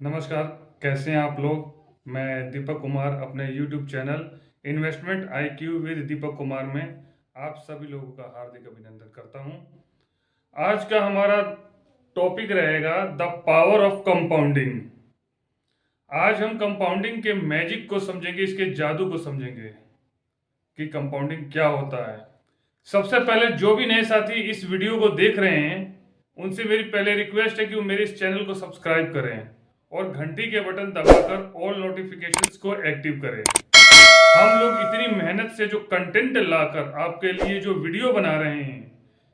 नमस्कार। कैसे हैं आप लोग। मैं दीपक कुमार अपने YouTube channel investment IQ with Deepak Kumar में आप सभी लोगों का हार्दिक अभिनंदन करता हूं। आज का हमारा टॉपिक रहेगा द पावर ऑफ कंपाउंडिंग। आज हम कंपाउंडिंग के मैजिक को समझेंगे, इसके जादू को समझेंगे कि कंपाउंडिंग क्या होता है। सबसे पहले जो भी नए साथी इस वीडियो को देख रहे हैं उनसे मेरी पहले रिक्वेस्ट है कि वो मेरे इस चैनल को सब्सक्राइब करें और घंटी के बटन दबाकर ऑल नोटिफिकेशंस को एक्टिव करें। हम लोग इतनी मेहनत से जो कंटेंट लाकर आपके लिए जो वीडियो बना रहे हैं,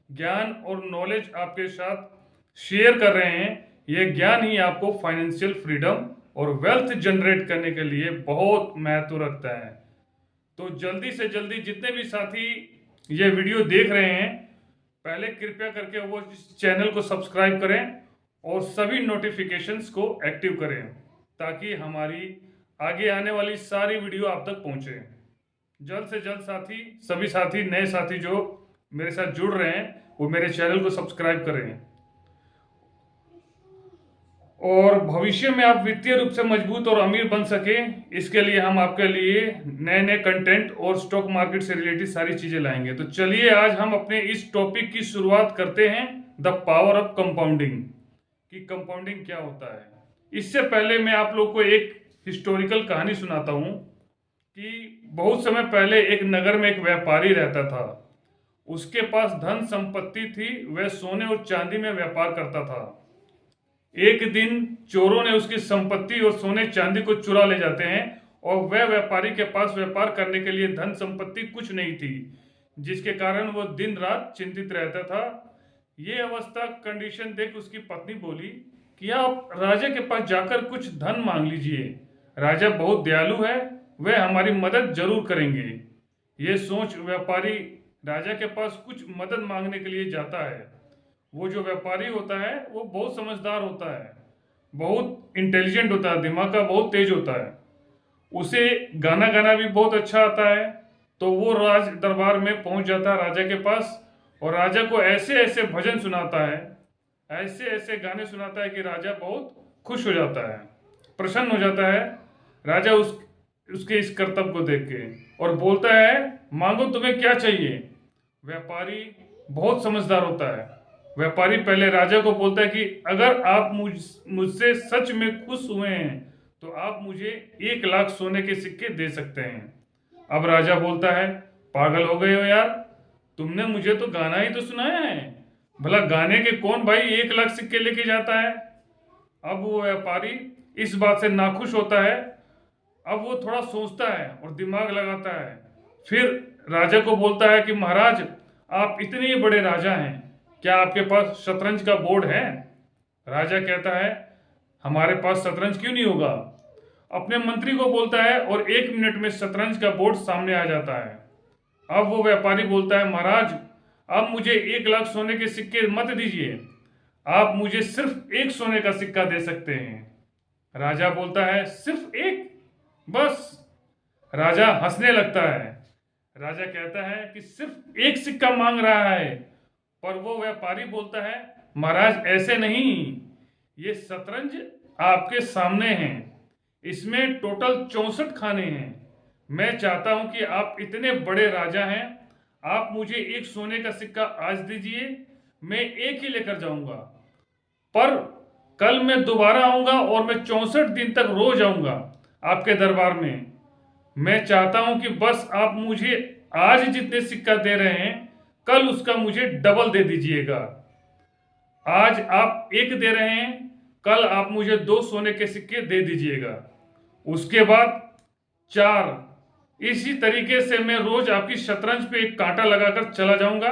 ज्ञान और नॉलेज आपके साथ शेयर कर रहे हैं, यह ज्ञान ही आपको फाइनेंशियल फ्रीडम और वेल्थ जनरेट करने के लिए बहुत महत्व रखता है। तो जल्दी से जल्दी जितने भी साथी ये वीडियो देख रहे हैं, पहले कृपया करके वो इस चैनल को सब्सक्राइब करें और सभी नोटिफिकेशंस को एक्टिव करें ताकि हमारी आगे आने वाली सारी वीडियो आप तक पहुंचे। जल्द से जल्द सभी साथी नए साथी जो मेरे साथ जुड़ रहे हैं वो मेरे चैनल को सब्सक्राइब करें और भविष्य में आप वित्तीय रूप से मजबूत और अमीर बन सके, इसके लिए हम आपके लिए नए नए कंटेंट और स्टॉक मार्केट से रिलेटेड सारी चीजें लाएंगे। तो चलिए आज हम अपने इस टॉपिक की शुरुआत करते हैं, द पावर ऑफ कंपाउंडिंग, कि कंपाउंडिंग क्या होता है। इससे पहले मैं आप लोग को एक हिस्टोरिकल कहानी सुनाता हूं कि बहुत समय पहले एक नगर में एक व्यापारी रहता था। उसके पास धन संपत्ति थी, वह सोने और चांदी में व्यापार करता था। एक दिन चोरों ने उसकी संपत्ति और सोने चांदी को चुरा ले जाते हैं और वह व्यापारी के पास व्यापार करने के लिए धन संपत्ति कुछ नहीं थी, जिसके कारण वो दिन रात चिंतित रहता था। ये अवस्था कंडीशन देख उसकी पत्नी बोली कि आप राजा के पास जाकर कुछ धन मांग लीजिए, राजा बहुत दयालु है, वह हमारी मदद जरूर करेंगे। ये सोच व्यापारी राजा के पास कुछ मदद मांगने के लिए जाता है। वो जो व्यापारी होता है वो बहुत समझदार होता है, बहुत इंटेलिजेंट होता है, दिमाग का बहुत तेज होता है, उसे गाना गाना भी बहुत अच्छा आता है। तो वो राज दरबार में पहुंच जाता है राजा के पास और राजा को ऐसे ऐसे भजन सुनाता है, ऐसे ऐसे गाने सुनाता है कि राजा बहुत खुश हो जाता है, प्रसन्न हो जाता है। राजा उसके इस कर्तव्य को देख के और बोलता है, मांगो तुम्हें क्या चाहिए। व्यापारी बहुत समझदार होता है। व्यापारी पहले राजा को बोलता है कि अगर आप मुझसे सच में खुश हुए हैं तो आप मुझे 1 लाख सोने के सिक्के दे सकते हैं। अब राजा बोलता है, पागल हो गए हो यार, तुमने मुझे तो गाना ही तो सुनाया है, भला गाने के कौन भाई 1 लाख सिक्के लेके जाता है। अब वो व्यापारी इस बात से नाखुश होता है। अब वो थोड़ा सोचता है और दिमाग लगाता है। फिर राजा को बोलता है कि महाराज, आप इतने बड़े राजा हैं, क्या आपके पास शतरंज का बोर्ड है। राजा कहता है, हमारे पास शतरंज क्यों नहीं होगा। अपने मंत्री को बोलता है और 1 मिनट में शतरंज का बोर्ड सामने आ जाता है। अब वो व्यापारी बोलता है, महाराज अब मुझे 1 लाख सोने के सिक्के मत दीजिए, आप मुझे सिर्फ एक सोने का सिक्का दे सकते हैं। राजा बोलता है, सिर्फ एक, बस। राजा हंसने लगता है। राजा कहता है कि सिर्फ एक सिक्का मांग रहा है, पर वो व्यापारी बोलता है, महाराज ऐसे नहीं, ये शतरंज आपके सामने है, इसमें टोटल 64 खाने हैं। मैं चाहता हूं कि आप इतने बड़े राजा हैं, आप मुझे एक सोने का सिक्का आज दीजिए, मैं एक ही लेकर जाऊंगा, पर कल मैं दोबारा आऊंगा और मैं 64 दिन तक रोज आऊंगा आपके दरबार में। मैं चाहता हूं कि बस आप मुझे आज जितने सिक्का दे रहे हैं कल उसका मुझे डबल दे दीजिएगा। आज आप एक दे रहे हैं, कल आप मुझे 2 सोने के सिक्के दे दीजिएगा, उसके बाद 4। इसी तरीके से मैं रोज आपकी शतरंज पे एक कांटा लगाकर चला जाऊंगा,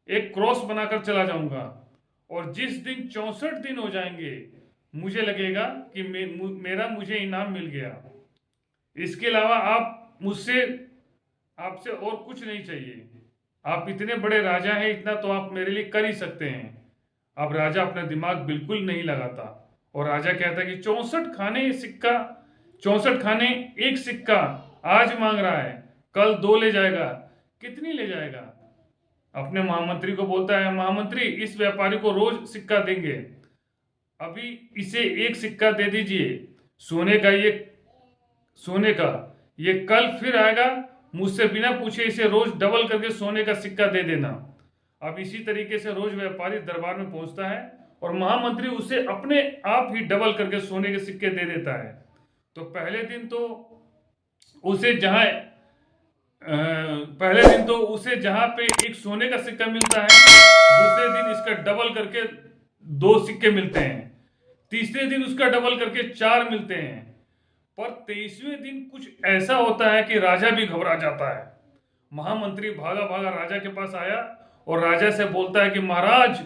एक क्रॉस बनाकर चला जाऊंगा, और जिस दिन 64 दिन हो जाएंगे मुझे लगेगा कि मेरा मुझे इनाम मिल गया। इसके अलावा आपसे और कुछ नहीं चाहिए। आप इतने बड़े राजा हैं, इतना तो आप मेरे लिए कर ही सकते हैं। अब राजा अपना दिमाग बिल्कुल नहीं लगाता और राजा कहता है कि 64 खाने एक सिक्का आज मांग रहा है, कल 2 ले जाएगा, कितनी ले जाएगा। अपने महामंत्री को बोलता है, महामंत्री इस व्यापारी को रोज सिक्का देंगे, अभी इसे एक सिक्का दे दीजिए सोने का, ये कल फिर आएगा, मुझसे बिना पूछे इसे रोज डबल करके सोने का सिक्का दे देना। अब इसी तरीके से रोज व्यापारी दरबार में पहुंचता है और महामंत्री उसे अपने आप ही डबल करके सोने के सिक्के दे देता है। तो पहले दिन तो उसे जहां पे एक सोने का सिक्का मिलता है, दूसरे दिन इसका डबल करके 2 सिक्के मिलते हैं, तीसरे दिन उसका डबल करके 4 मिलते हैं। पर 23वें दिन कुछ ऐसा होता है कि राजा भी घबरा जाता है। महामंत्री भागा भागा राजा के पास आया और राजा से बोलता है कि महाराज,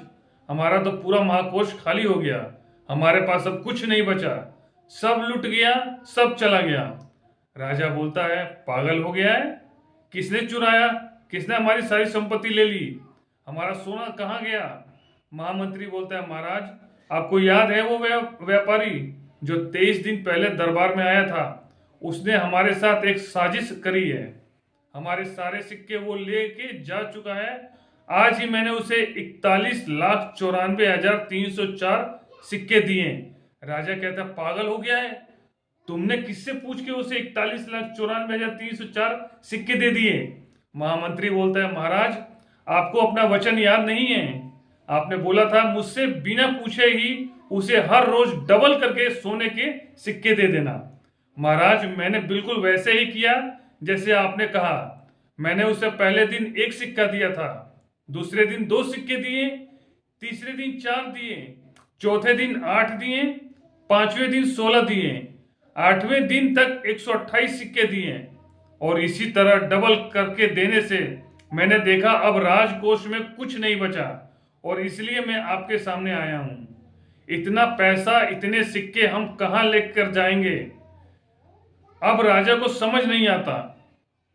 हमारा तो पूरा महाकोष खाली हो गया, हमारे पास अब कुछ नहीं बचा, सब लुट गया, सब चला गया। राजा बोलता है, पागल हो गया है? किसने चुराया? किसने हमारी सारी संपत्ति ले ली? हमारा सोना कहाँ गया? महामंत्री बोलता है, महाराज, आपको याद है वो व्यापारी जो 23 दिन पहले दरबार में आया था? उसने हमारे साथ एक साजिश करी है, हमारे सारे सिक्के वो लेके जा चुका है। आज ही मैंने उसे 41,94,304 सिक्के दिए। राजा कहता है, पागल हो गया है? तुमने किससे पूछ के उसे 41,94,304 सिक्के दे दिए? महामंत्री बोलता है, महाराज, आपको अपना वचन याद नहीं है? आपने बोला था मुझसे बिना पूछे ही उसे हर रोज डबल करके सोने के सिक्के दे देना। महाराज, मैंने बिल्कुल वैसे ही किया जैसे आपने कहा। मैंने उसे पहले दिन 1 सिक्का दिया था, दूसरे दिन 2 सिक्के दिए, तीसरे दिन 4 दिए, चौथे दिन 8 दिए, 5वें दिन 16 दिए, 8वें दिन तक 128 सिक्के दिए। और इसी तरह डबल करके देने से मैंने देखा अब राजकोष में कुछ नहीं बचा, और इसलिए मैं आपके सामने आया हूं। इतना पैसा, इतने सिक्के हम कहां लेकर जाएंगे? अब राजा को समझ नहीं आता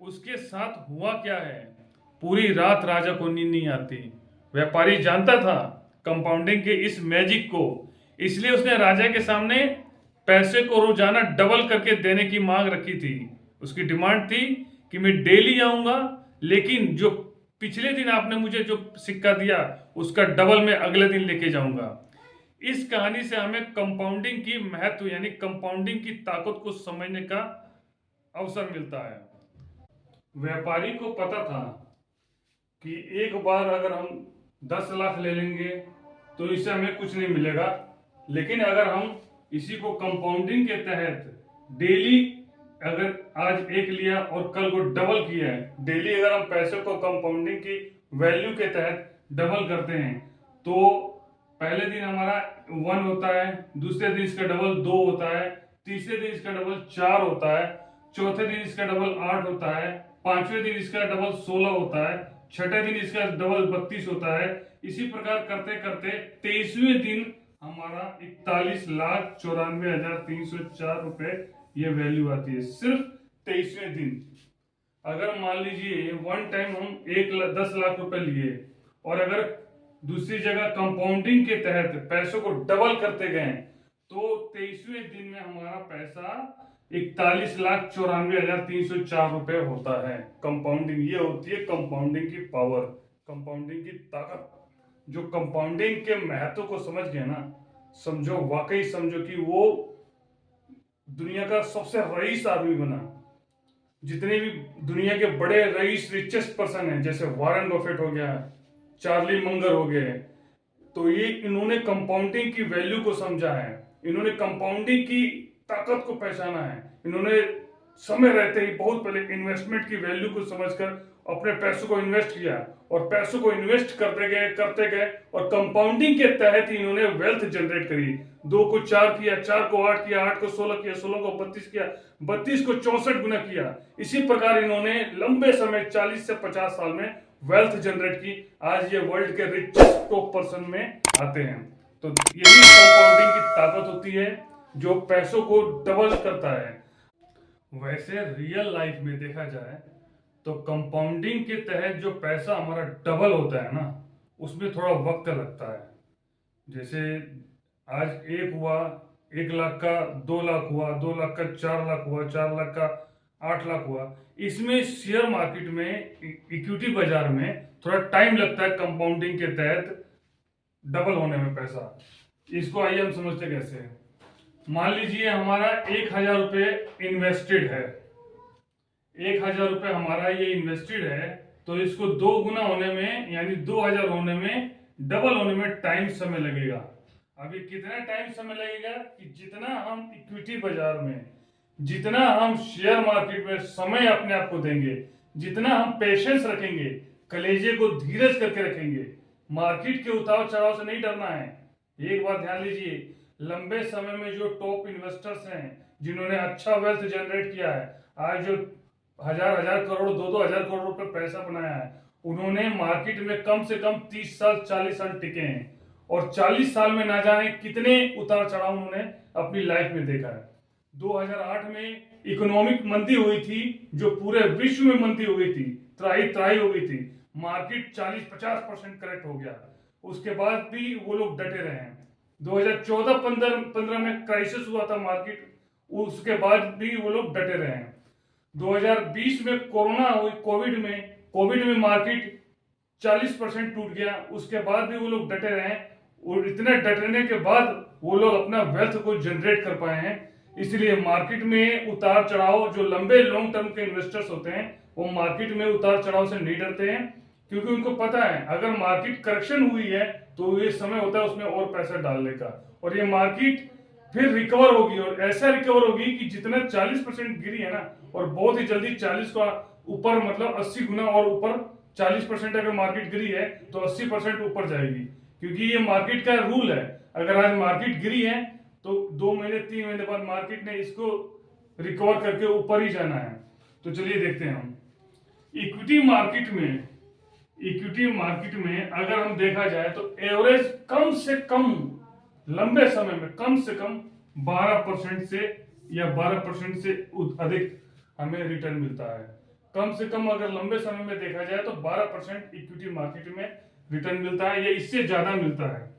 उसके साथ हुआ क्या है। पूरी रात राजा को नींद नहीं आती। व्यापारी जानता था कंपाउंडिंग के इस मैजिक को, इसलिए उसने राजा के सामने पैसे को रोजाना डबल करके देने की मांग रखी थी। उसकी डिमांड थी कि मैं डेली आऊंगा, लेकिन जो पिछले दिन आपने मुझे जो सिक्का दिया उसका डबल मैं अगले दिन लेके जाऊंगा। इस कहानी से हमें कंपाउंडिंग की महत्व यानी कंपाउंडिंग की ताकत को समझने का अवसर मिलता है। व्यापारी को पता था कि एक बार अगर हम 10 लाख ले लेंगे तो इससे हमें कुछ नहीं मिलेगा, लेकिन अगर हम इसी को कंपाउंडिंग के तहत डेली अगर आज 1 लिया और कल को डबल किया है, डेली अगर हम पैसे को कंपाउंडिंग की वैल्यू के तहत डबल करते हैं तो पहले दिन हमारा 1 होता है, दूसरे दिन इसका डबल 2 होता है, तीसरे दिन इसका डबल 4 होता है, चौथे दिन इसका डबल 8 होता है, 5वें दिन इसका डबल 16 होता है, छठे दिन इसका डबल 32 होता है। इसी प्रकार करते करते 23वें दिन हमारा 41,94,304 रुपए ये वैल्यू आती है, सिर्फ 23वें दिन। अगर मान लीजिए वन टाइम हम 10 लाख रुपए लिए और अगर दूसरी जगह कंपाउंडिंग के तहत पैसों को डबल करते गए तो 23वें दिन में हमारा पैसा 41,94,304 रुपए होता है। कंपाउंडिंग ये होती है कंपाउंडिंग की पावर, कंपाउंडिंग की ताकत। जो कंपाउंडिंग के महत्व को समझ गए ना, समझो, वाकई समझो कि वो दुनिया का सबसे रईस आदमी बना। जितने भी दुनिया के बड़े रईस रिचेस्ट पर्सन हैं, जैसे वॉरेन बफेट हो गया, चार्ली मंगर हो गए, तो ये इन्होंने कंपाउंडिंग की वैल्यू को समझा है, इन्होंने कंपाउंडिंग की ताकत को पहचाना है। इन्होंने समय रहते ही बहुत पहले इन्वेस्टमेंट की वैल्यू को समझकर अपने पैसों को इन्वेस्ट किया और पैसों को इन्वेस्ट करते गए और कंपाउंडिंग के तहत ही इन्होंने वेल्थ जनरेट करी। 2 को 4 किया, 4 को 8 किया, 8 को 16 किया, 16 को 32 किया, 32 को 64 गुना किया। इसी प्रकार इन्होंने लंबे समय 40 से 50 साल में वेल्थ जनरेट की। आज ये वर्ल्ड के रिचेस्ट टॉप पर्सन में आते हैं। तो यही कंपाउंडिंग की ताकत होती है जो पैसों को डबल करता है। वैसे रियल लाइफ में देखा जाए तो कंपाउंडिंग के तहत जो पैसा हमारा डबल होता है ना, उसमें थोड़ा वक्त लगता है। जैसे आज 1 हुआ, 1 लाख का 2 लाख हुआ, 2 लाख का 4 लाख हुआ, 4 लाख का 8 लाख हुआ। इसमें शेयर मार्केट में, इक्विटी बाजार में थोड़ा टाइम लगता है कंपाउंडिंग के तहत डबल होने में पैसा। इसको आइए हम समझते कैसे हैं। मान लीजिए हमारा 1,000 रुपये इन्वेस्टेड है, 1,000 रुपये हमारा ये इन्वेस्टेड है, तो इसको 2 गुना होने में यानी 2,000 होने में, डबल होने में टाइम समय लगेगा। अभी कितना टाइम समय लगेगा कि जितना हम इक्विटी बाजार में, जितना हम शेयर मार्केट में समय अपने आप को देंगे, जितना हम पेशेंस रखेंगे, कलेजे को धीरज करके रखेंगे, मार्केट के उतार चढ़ाव से नहीं डरना है। एक बात ध्यान लीजिए, लंबे समय में जो टॉप इन्वेस्टर्स हैं जिन्होंने अच्छा वेल्थ जनरेट किया है, आज जो हजार हजार करोड़, 2-2 हजार करोड़ रुपए पैसा बनाया है, उन्होंने मार्केट में कम से कम 30 साल 40 साल टिके हैं, और 40 साल में ना जाने कितने उतार चढ़ाव उन्होंने अपनी लाइफ में देखा है। 2008 में इकोनॉमिक मंदी हुई थी, जो पूरे विश्व में मंदी हुई थी, त्राही त्राही हो गई थी, मार्केट 40-50% करेक्ट हो गया, उसके बाद भी वो लोग डटे रहे हैं। 2014-15 में क्राइसिस हुआ था मार्केट, उसके बाद भी वो लोग डटे रहे हैं। 2020 में कोरोना हुई, कोविड में मार्केट 40% टूट गया, उसके बाद भी वो लोग डटे रहे हैं, और इतने डटने के बाद वो लोग अपना वेल्थ को जनरेट कर पाए हैं। इसलिए मार्केट में उतार चढ़ाव, जो लंबे लॉन्ग टर्म के इन्वेस्टर्स होते हैं वो मार्केट में उतार चढ़ाव से नहीं डरते हैं, क्योंकि उनको पता है अगर मार्केट करेक्शन हुई है तो ये समय होता है उसमें और पैसा डालने का, और ये मार्केट फिर रिकवर होगी, और ऐसा रिकवर होगी कि जितना 40% गिरी है ना, और बहुत ही जल्दी 40 का ऊपर, मतलब 80 गुना और ऊपर, 40% अगर मार्केट गिरी है तो 80% ऊपर जाएगी, क्योंकि ये मार्केट का रूल है। अगर आज मार्केट गिरी है तो 2 महीने 3 महीने बाद मार्केट ने इसको रिकवर करके ऊपर ही जाना है। तो चलिए देखते हैं हम इक्विटी मार्केट में अगर हम देखा जाए तो एवरेज कम से कम लंबे समय में कम से कम 12% से या 12% से अधिक हमें रिटर्न मिलता है। कम से कम अगर लंबे समय में देखा जाए तो 12% इक्विटी मार्केट में रिटर्न मिलता है, या इससे ज्यादा मिलता है।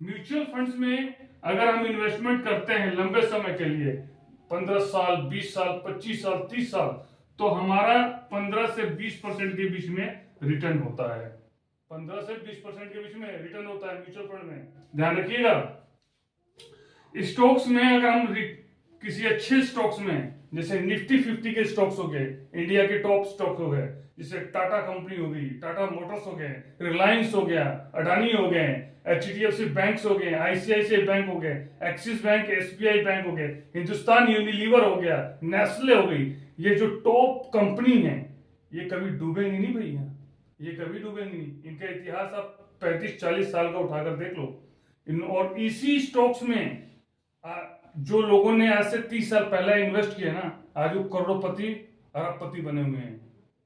म्यूचुअल फंड्स में अगर हम इन्वेस्टमेंट करते हैं लंबे समय के लिए, 15 साल, 20 साल, 25 साल, 30 साल, तो हमारा 15 से 20% के बीच में रिटर्न होता है। 15 से 20% के बीच में रिटर्न होता है म्यूचुअल फंड में, ध्यान रखिएगा। स्टॉक्स में अगर हम किसी अच्छे स्टॉक्स में, जैसे निफ्टी 50 के स्टॉक्स हो गए, इंडिया के टॉप स्टॉक्स हो गए, जैसे टाटा कंपनी हो गई, टाटा मोटर्स हो गए, रिलायंस हो गया, अडानी हो गए, HDFC बैंक्स हो गए, ICICI बैंक हो गए, एक्सिस बैंक, SBI बैंक हो गए, हिंदुस्तान यूनिलीवर हो गया, नेस्ले हो गई, ये जो टॉप कंपनी है ये कभी डूबेंगी नहीं भैया, ये कभी डूबेंगी नहीं। इनका इतिहास आप 35-40 साल का उठाकर देख लो। और इसी स्टॉक्स में जो लोगों ने आज से 30 साल पहले इन्वेस्ट किया ना, आज वो करोड़पति अरबपति बने हुए हैं,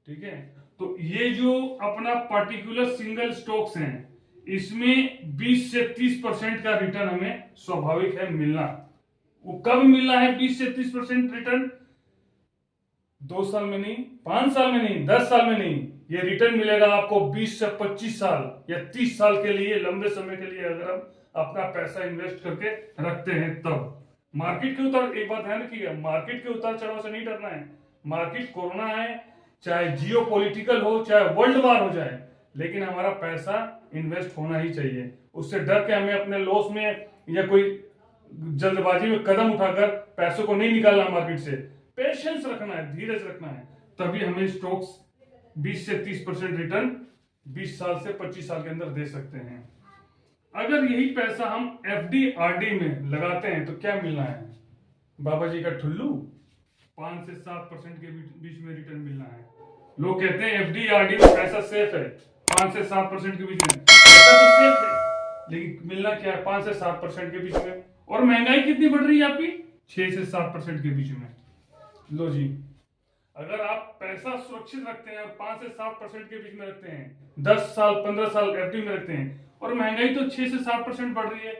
ठीक है। तो ये जो अपना पर्टिकुलर सिंगल स्टॉक्स हैं, इसमें 20 से 30% का रिटर्न हमें स्वाभाविक है मिलना। वो कब मिलना है 20 से 30% रिटर्न? 2 साल में नहीं, 5 साल में नहीं, 10 साल में नहीं, ये रिटर्न मिलेगा आपको 20 से 25 साल या 30 साल के लिए, लंबे समय के लिए अगर हम अपना पैसा इन्वेस्ट करके रखते हैं तब। मार्केट के उतार, एक बात ध्यान रखिएगा, मार्केट के उतार चढ़ाव से नहीं डरना है। मार्केट कोरोना है, चाहे जियो पॉलिटिकल हो, चाहे वर्ल्ड वार हो जाए, लेकिन हमारा पैसा इन्वेस्ट होना ही चाहिए। उससे डर के हमें अपने लॉस में या कोई जल्दबाजी में कदम उठाकर पैसों को नहीं निकालना मार्केट से। पेशेंस रखना है, धीरज रखना है, तभी हमें स्टॉक्स 20 से 30% रिटर्न 20 साल से 25 साल के अंदर दे सकते हैं। अगर यही पैसा हम FD RD में लगाते हैं तो क्या मिलना है? बाबा जी का ठुल्लू, 5 से 7% के बीच में रिटर्न मिलना है। लोग कहते हैं FD RD में पैसा सेफ है, 5 से 7% के बीच में पैसा तो सेफ है, लेकिन मिलना क्या है? 5 से 7% के बीच में। और महंगाई कितनी बढ़ रही है आपकी? 6 से 7% के बीच में। लो जी, अगर आप पैसा सुरक्षित रखते हैं और 5 से 7% के बीच में रखते हैं, 10 साल 15 साल FD में रखते हैं, और महंगाई तो 6 से 7% बढ़ रही है,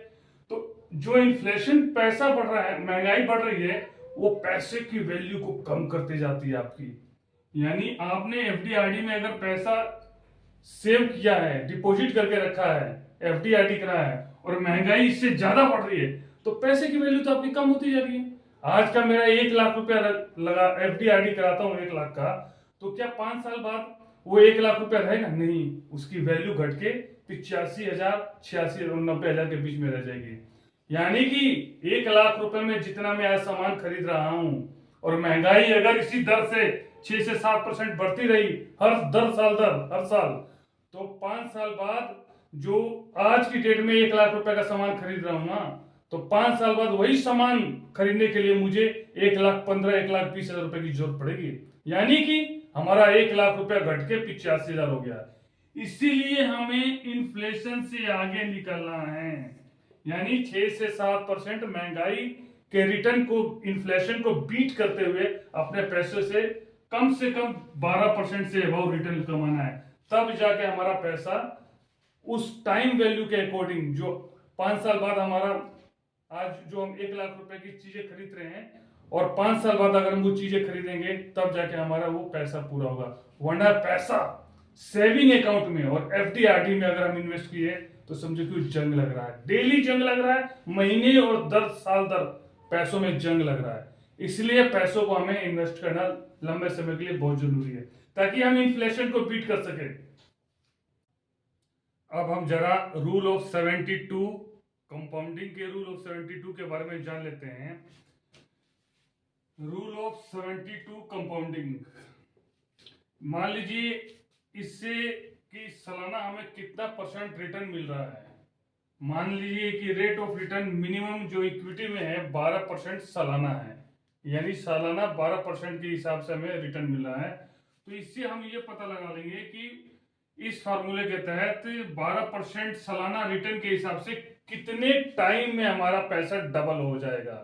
तो जो इन्फ्लेशन पैसा बढ़ रहा है, महंगाई बढ़ रही है, वो पैसे की वैल्यू को कम करते जाती है आपकी। यानी आपने FD RD में अगर पैसा सेव किया है, डिपॉजिट करके रखा है, FD RD करा है, और महंगाई इससे ज्यादा बढ़ रही है, तो पैसे की वैल्यू तो आपकी कम होती जा रही है। आज का मेरा 1 लाख रुपया लगा, FD RD कराता हूँ 1 लाख का, तो क्या 5 साल बाद वो 1 लाख रुपया रहेगा? नहीं, उसकी वैल्यू घट के 85,000, 86,000 और 90,000 के बीच में रह जाएगी। यानी कि 1 लाख रुपए में जितना मैं आज सामान खरीद रहा हूं और महंगाई अगर इसी दर से 6 से 7% बढ़ती रही हर साल, तो 5 साल बाद जो आज की डेट में 1 लाख रुपए का सामान खरीद रहा हूं ना, तो 5 साल बाद वही सामान खरीदने के लिए मुझे 1,15,000 1,20,000 रुपए की जरूरत पड़ेगी। यानी कि हमारा 1 लाख रुपया घट के 85,000 हो गया। इसीलिए हमें इन्फ्लेशन से आगे निकलना है, यानी 6 से 7% महंगाई के रिटर्न को, इन्फ्लेशन को बीट करते हुए अपने पैसे से कम 12% से अबव रिटर्न कमाना है। तब जाके हमारा पैसा उस टाइम वैल्यू के अकॉर्डिंग, जो 5 साल बाद हमारा आज जो हम 1 लाख रुपए की चीजें खरीद रहे हैं और 5 साल बाद अगर हम वो चीजें खरीदेंगे तब जाके हमारा वो पैसा पूरा होगा। वरना पैसा सेविंग अकाउंट में और एफडी आरडी में अगर हम इन्वेस्ट किए तो समझो कि जंग लग रहा है, डेली जंग लग रहा है, महीने और दर साल दर पैसों में जंग लग रहा है। इसलिए पैसों को हमें इन्वेस्ट करना लंबे समय के लिए बहुत जरूरी है ताकि हम इन्फ्लेशन को बीट कर सके। अब हम जरा रूल ऑफ 72, कंपाउंडिंग के रूल ऑफ 72 के बारे में जान लेते हैं। रूल ऑफ 72 कंपाउंडिंग, मान लीजिए इससे कि सालाना हमें कितना परसेंट रिटर्न मिल रहा है। मान लीजिए कि रेट ऑफ रिटर्न मिनिमम जो इक्विटी में है 12% सालाना है, यानी सालाना 12% के हिसाब से हमें रिटर्न मिल रहा है। तो इससे हम ये पता लगा लेंगे कि इस फार्मूले के तहत 12% सालाना रिटर्न के हिसाब से कितने टाइम में हमारा पैसा डबल हो जाएगा,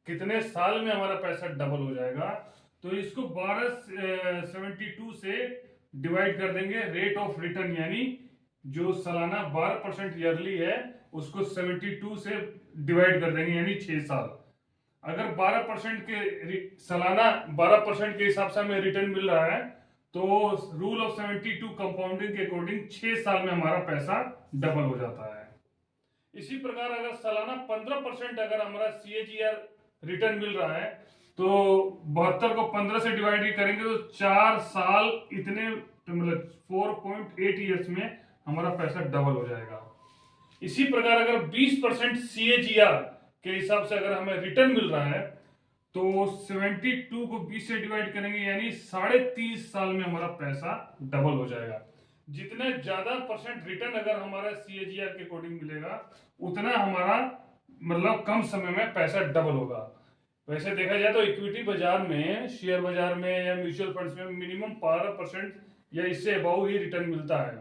कितने साल में हमारा पैसा डबल हो जाएगा। तो इसको 72 से डिवाइड कर देंगे रेट ऑफ रिटर्न, यानी जो सालाना 12% ईयरली है उसको 72 से डिवाइड कर देंगे, यानी 6 साल। अगर 12% के सालाना 12% के हिसाब से हमें रिटर्न मिल रहा है तो रूल ऑफ 72 कंपाउंडिंग के अकॉर्डिंग 6 साल में हमारा पैसा डबल हो जाता है। इसी प्रकार अगर सालाना 15% अगर हमारा CAGR रिटर्न मिल रहा है तो 72 को 15 से डिवाइड करेंगे तो 4 साल, इतने मतलब 4.8 ईयर्स में हमारा पैसा डबल हो जाएगा। इसी प्रकार अगर 20% CAGR के हिसाब से अगर हमें रिटर्न मिल रहा है तो 72 को 20 से डिवाइड करेंगे, यानी 3.5 साल में हमारा पैसा डबल हो जाएगा। जितने ज्यादा परसेंट रिटर्न अगर हमारा CAGR के अकॉर्डिंग मिलेगा उतना हमारा मतलब कम समय में पैसा डबल होगा। वैसे देखा जाए तो इक्विटी बाजार में, शेयर बाजार में या म्यूचुअल फंड्स में मिनिमम 12% या इससे अबव ही रिटर्न मिलता है,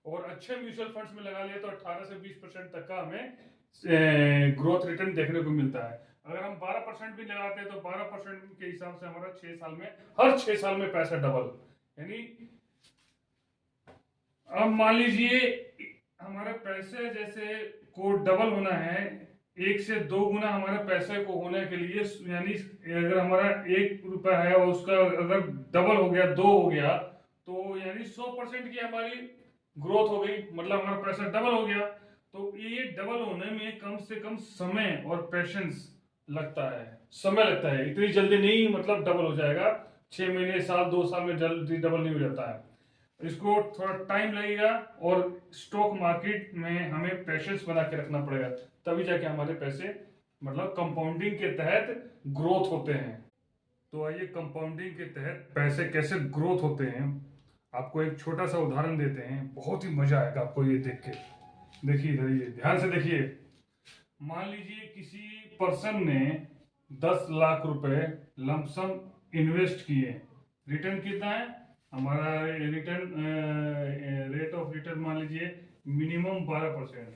और अच्छे म्यूचुअल फंड्स में लगा लिया तो 18 से 20% तक का हमें ग्रोथ रिटर्न देखने को मिलता है। अगर हम 12% भी लगाते हैं तो 12% के हिसाब से हमारा 6 साल में, हर 6 साल में पैसा डबल। यानी अब मान लीजिए हमारे पैसे जैसे को डबल होना है, 1 से 2 गुना हमारे पैसे को होने के लिए, यानी अगर हमारा 1 रुपया है और उसका अगर डबल हो गया, 2 हो गया, तो यानी 100% की हमारी ग्रोथ हो गई, मतलब हमारा पैसा डबल हो गया। तो ये डबल होने में कम से कम समय और पेशेंस लगता है, समय लगता है, इतनी जल्दी नहीं मतलब डबल हो जाएगा। 6 महीने, साल, 2 साल में जल्दी डबल नहीं हो जाता है, इसको थोड़ा टाइम लगेगा और स्टॉक मार्केट में हमें पेशेंस बना के रखना पड़ेगा, तभी जाके हमारे पैसे मतलब कंपाउंडिंग के तहत ग्रोथ होते हैं। तो आइए कंपाउंडिंग के तहत पैसे कैसे ग्रोथ होते हैं, आपको एक छोटा सा उदाहरण देते हैं, बहुत ही मजा आएगा आपको ये देख के। देखिए इधर, ये ध्यान से देखिए। मान लीजिए किसी पर्सन ने 10 लाख रुपए लमसम इन्वेस्ट किए, रिटर्न कितना है हमारा, रिटर्न रेट ऑफ रिटर्न मान लीजिए minimum 12%,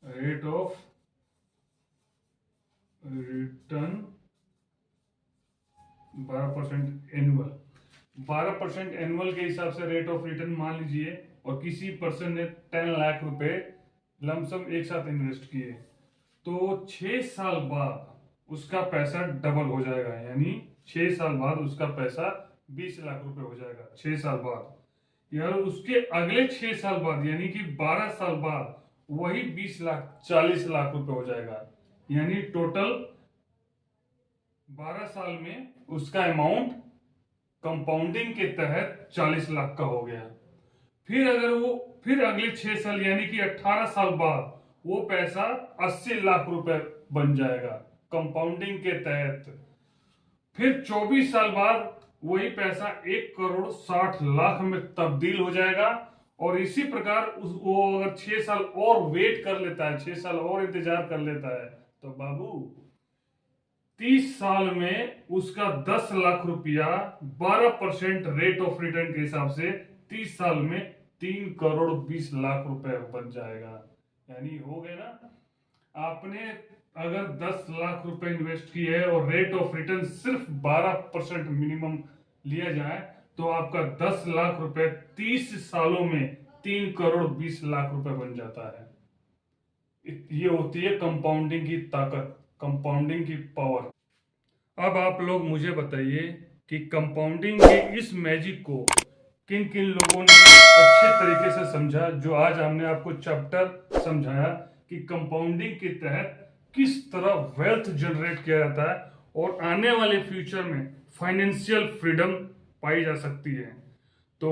rate of return 12% annual, 12% annual के हिसाब से रेट ऑफ रिटर्न मान लीजिए, और किसी पर्सन ने 10 लाख रुपए लमसम एक साथ इन्वेस्ट किए, तो 6 साल बाद उसका पैसा डबल हो जाएगा, यानी 6 साल बाद उसका पैसा 20 लाख रुपए हो जाएगा 6 साल बाद। यार उसके अगले 6 साल बाद यानी कि 12 साल बाद वही 20 लाख 40 लाख रुपए हो जाएगा, यानी टोटल 12 साल में उसका अमाउंट कंपाउंडिंग के तहत 40 लाख का हो गया। फिर अगर वो फिर अगले 6 साल यानी कि 18 साल बाद वो पैसा 80 लाख रुपए बन जाएगा कंपाउंडिंग के तहत। फिर 24 साल बाद वही पैसा 1,60,00,000 में तब्दील हो जाएगा। और इसी प्रकार वो अगर 6 साल और वेट कर लेता है, 6 साल और इंतजार कर लेता है, तो बाबू 30 साल में उसका 10 लाख रुपया 12% रेट ऑफ रिटर्न के हिसाब से 30 साल में 3,20,00,000 रुपए बन जाएगा। यानी हो गए ना, आपने अगर 10 लाख रुपए इन्वेस्ट किए और रेट ऑफ रिटर्न सिर्फ 12% मिनिमम लिया जाए तो आपका 10 लाख रुपए 30 सालों में 3,20,00,000 रुपए बन जाता है। ये होती है कंपाउंडिंग की ताकत, कंपाउंडिंग की पावर। अब आप लोग मुझे बताइए कि कंपाउंडिंग के इस मैजिक को किन किन लोगों ने अच्छे तरीके से समझा, जो आज हमने आपको चैप्टर समझाया कि कंपाउंडिंग के तहत किस तरह वेल्थ जनरेट किया जाता है और आने वाले फ्यूचर में फाइनेंशियल फ्रीडम पाई जा सकती है। तो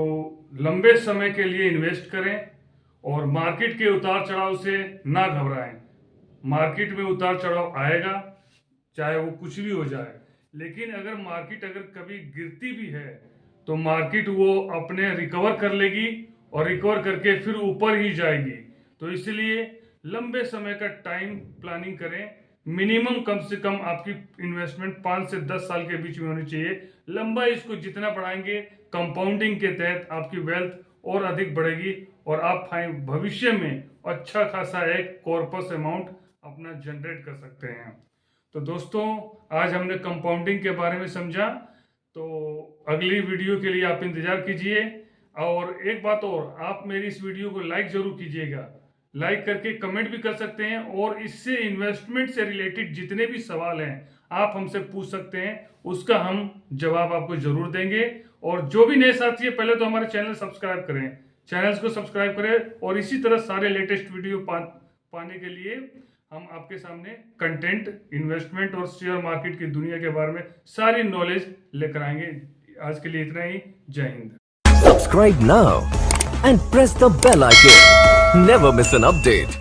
लंबे समय के लिए इन्वेस्ट करें और मार्केट के उतार चढ़ाव से ना घबराएं। मार्केट में उतार चढ़ाव आएगा, चाहे वो कुछ भी हो जाए, लेकिन अगर मार्केट कभी गिरती भी है तो मार्केट वो अपने रिकवर कर लेगी और रिकवर करके फिर ऊपर ही जाएगी। तो इसलिए लंबे समय का टाइम प्लानिंग करें। मिनिमम कम से कम आपकी इन्वेस्टमेंट 5 से 10 साल के बीच में होनी चाहिए। लंबा इसको जितना बढ़ाएंगे कंपाउंडिंग के तहत आपकी वेल्थ और अधिक बढ़ेगी और आप भविष्य में अच्छा खासा एक कॉर्पस अमाउंट अपना जनरेट कर सकते हैं। तो दोस्तों, आज हमने कंपाउंडिंग के बारे में समझा, तो अगली वीडियो के लिए आप इंतजार कीजिए। और एक बात और, आप मेरी इस वीडियो को लाइक जरूर कीजिएगा। लाइक करके कमेंट भी कर सकते हैं और इससे इन्वेस्टमेंट से रिलेटेड जितने भी सवाल हैं आप हमसे पूछ सकते हैं, उसका हम जवाब आपको जरूर देंगे। और जो भी नए साथी है, पहले तो हमारे चैनल सब्सक्राइब करें, चैनल्स को सब्सक्राइब करें और इसी तरह सारे लेटेस्ट वीडियो पाने के लिए हम आपके सामने कंटेंट, इन्वेस्टमेंट और शेयर मार्केट की दुनिया के बारे में सारी नॉलेज लेकर आएंगे। आज के लिए इतना ही। जय Hind. Subscribe now and press the bell icon. Never miss an update.